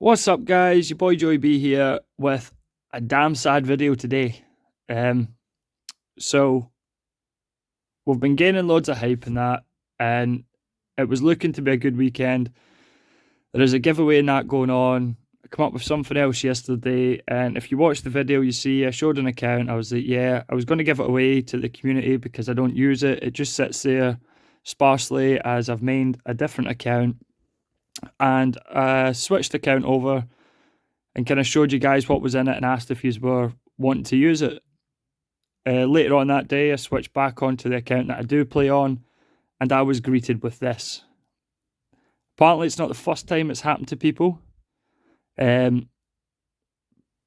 What's up, guys? Your boy Joey B here with a damn sad video today. So we've been gaining loads of hype in that, and it was looking to be a good weekend. There is a giveaway and that going on. I come up with something else yesterday, and if you watch the video, you see I showed an account. I was like, yeah, I was going to give it away to the community because I don't use it. It just sits there sparsely as I've made a different account, and switched the account over and kind of showed you guys what was in it and asked if you were wanting to use it. Later on that day, I switched back onto the account that I do play on, and I was greeted with this. Apparently, it's not the first time it's happened to people.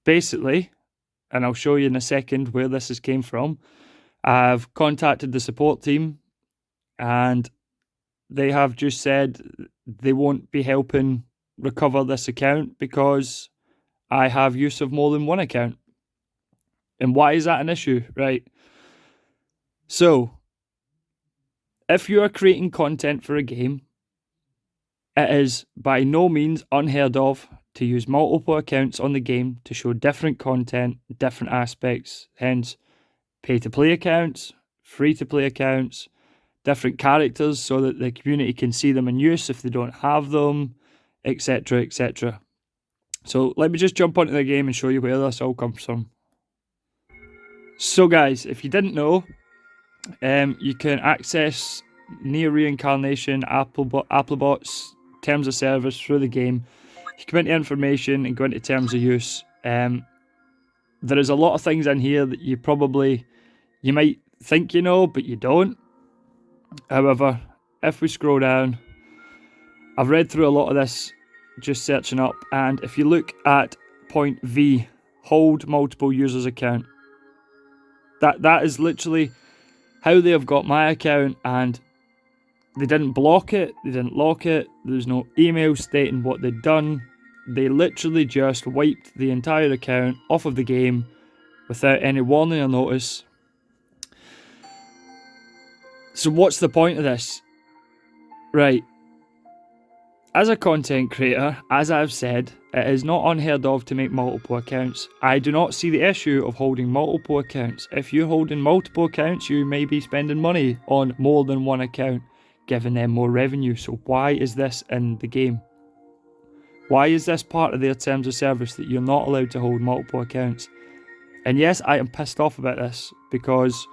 Basically, and I'll show you in a second where this has came from, I've contacted the support team, and they have just said they won't be helping recover this account because I have use of more than one account. And why is that an issue? Right. So, if you are creating content for a game, it is by no means unheard of to use multiple accounts on the game to show different content, different aspects, hence pay-to-play accounts, free-to-play accounts, different characters so that the community can see them in use if they don't have them, etc, etc. So let me just jump onto the game and show you where this all comes from. So guys, if you didn't know, you can access Nier Reincarnation, Applebot's terms of service through the game. You come into information and go into terms of use. There is a lot of things in here that you might think you know, but you don't. However, if we scroll down, I've read through a lot of this just searching up, and if you look at point V, hold multiple users account, that is literally how they have got my account, and they didn't block it, they didn't lock it, there's no email stating what they'd done. They literally just wiped the entire account off of the game without any warning or notice. So what's the point of this? Right. As a content creator, as I've said, it is not unheard of to make multiple accounts. I do not see the issue of holding multiple accounts. If you're holding multiple accounts, you may be spending money on more than one account, giving them more revenue. So why is this in the game? Why is this part of their terms of service that you're not allowed to hold multiple accounts? And yes, I am pissed off about this because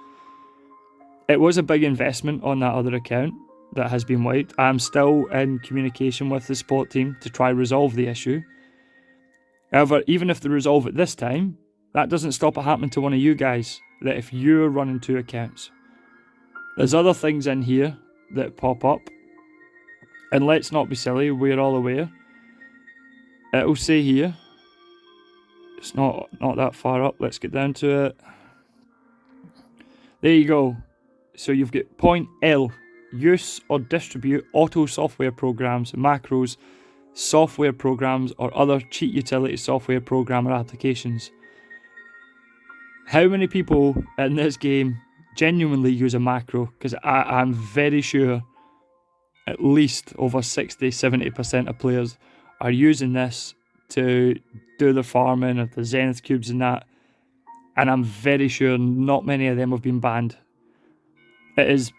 it was a big investment on that other account that has been wiped. I'm still in communication with the support team to try resolve the issue. However, even if they resolve it this time, that doesn't stop it happening to one of you guys, that if you're running two accounts. There's other things in here that pop up, and let's not be silly, we're all aware. It'll say here, it's not that far up, let's get down to it. There you go. So you've got point L, use or distribute auto software programs, macros, software programs, or other cheat utility software programmer applications. How many people in this game genuinely use a macro? Because I'm very sure at least over 60-70% of players are using this to do their farming of the Zenith cubes and that, and I'm very sure not many of them have been banned. It is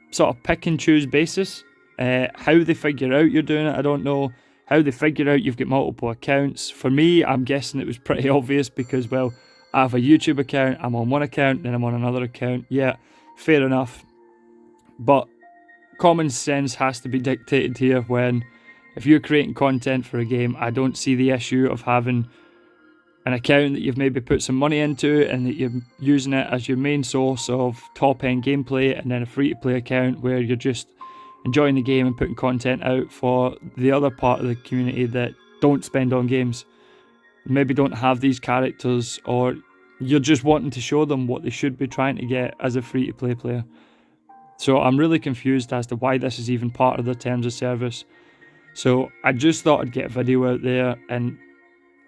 sort of pick and choose basis. How they figure out you're doing it, I don't know. How they figure out you've got multiple accounts. For me, I'm guessing it was pretty obvious because, well, I have a YouTube account, I'm on one account, then I'm on another account. Yeah, fair enough. But common sense has to be dictated here when, if you're creating content for a game, I don't see the issue of having an account that you've maybe put some money into and that you're using it as your main source of top-end gameplay, and then a free-to-play account where you're just enjoying the game and putting content out for the other part of the community that don't spend on games, maybe don't have these characters, or you're just wanting to show them what they should be trying to get as a free-to-play player. So I'm really confused as to why this is even part of the terms of service. So I just thought I'd get a video out there, and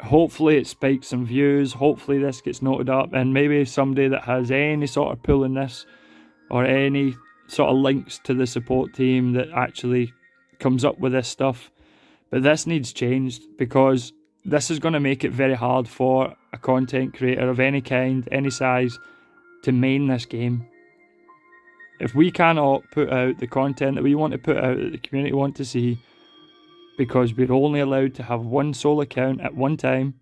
hopefully it spikes some views, hopefully this gets noted up, and maybe somebody that has any sort of pull in this, or any sort of links to the support team that actually comes up with this stuff. But this needs changed, because this is going to make it very hard for a content creator of any kind, any size, to main this game. If we cannot put out the content that we want to put out, that the community want to see, because we're only allowed to have one sole account at one time,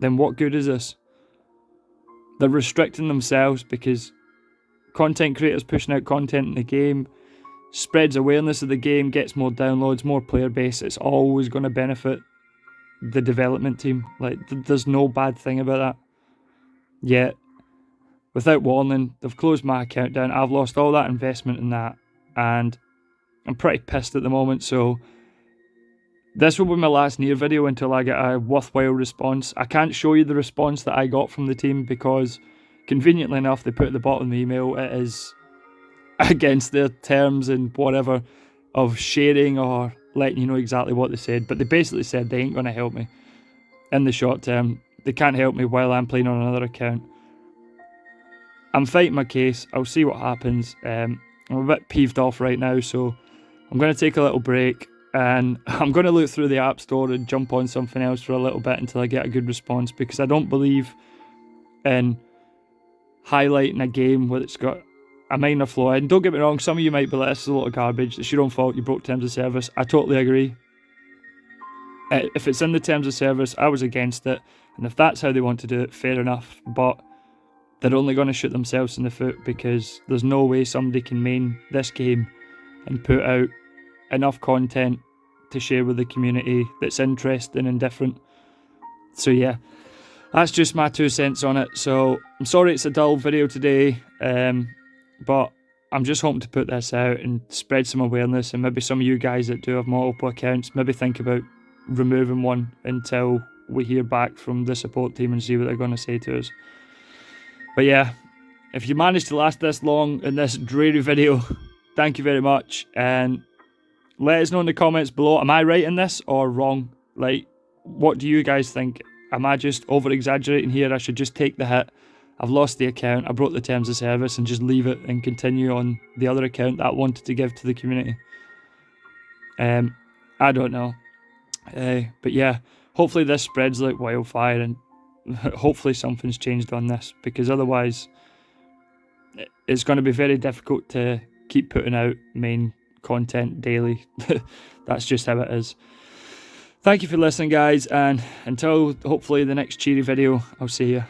then what good is this? They're restricting themselves because content creators pushing out content in the game spreads awareness of the game, gets more downloads, more player base. It's always going to benefit the development team. Like, there's no bad thing about that. Yet, without warning, they've closed my account down. I've lost all that investment in that, and I'm pretty pissed at the moment. So this will be my last Nier video until I get a worthwhile response. I can't show you the response that I got from the team because, conveniently enough, they put at the bottom of the email it is against their terms and whatever of sharing or letting you know exactly what they said. But they basically said they ain't going to help me in the short term. They can't help me while I'm playing on another account. I'm fighting my case. I'll see what happens. I'm a bit peeved off right now, so I'm going to take a little break and I'm going to look through the App Store and jump on something else for a little bit until I get a good response, because I don't believe in highlighting a game where it's got a minor flaw. And don't get me wrong, some of you might be like, this is a lot of garbage, it's your own fault, you broke terms of service. I totally agree. If it's in the terms of service, I was against it, and if that's how they want to do it, fair enough, but they're only going to shoot themselves in the foot, because there's no way somebody can main this game and put out enough content to share with the community that's interesting and different. So yeah, that's just my 2 cents on it. So I'm sorry it's a dull video today, but I'm just hoping to put this out and spread some awareness, and maybe some of you guys that do have multiple accounts, maybe think about removing one until we hear back from the support team and see what they're going to say to us. But yeah, if you managed to last this long in this dreary video, thank you very much, and let us know in the comments below, am I right in this or wrong? Like, what do you guys think? Am I just over-exaggerating here? I should just take the hit. I've lost the account, I broke the terms of service, and just leave it and continue on the other account that I wanted to give to the community. I don't know. But yeah, hopefully this spreads like wildfire, and hopefully something's changed on this, because otherwise it's going to be very difficult to keep putting out main content daily. That's just how it is. Thank you for listening, guys, and until hopefully the next cheery video, I'll see you.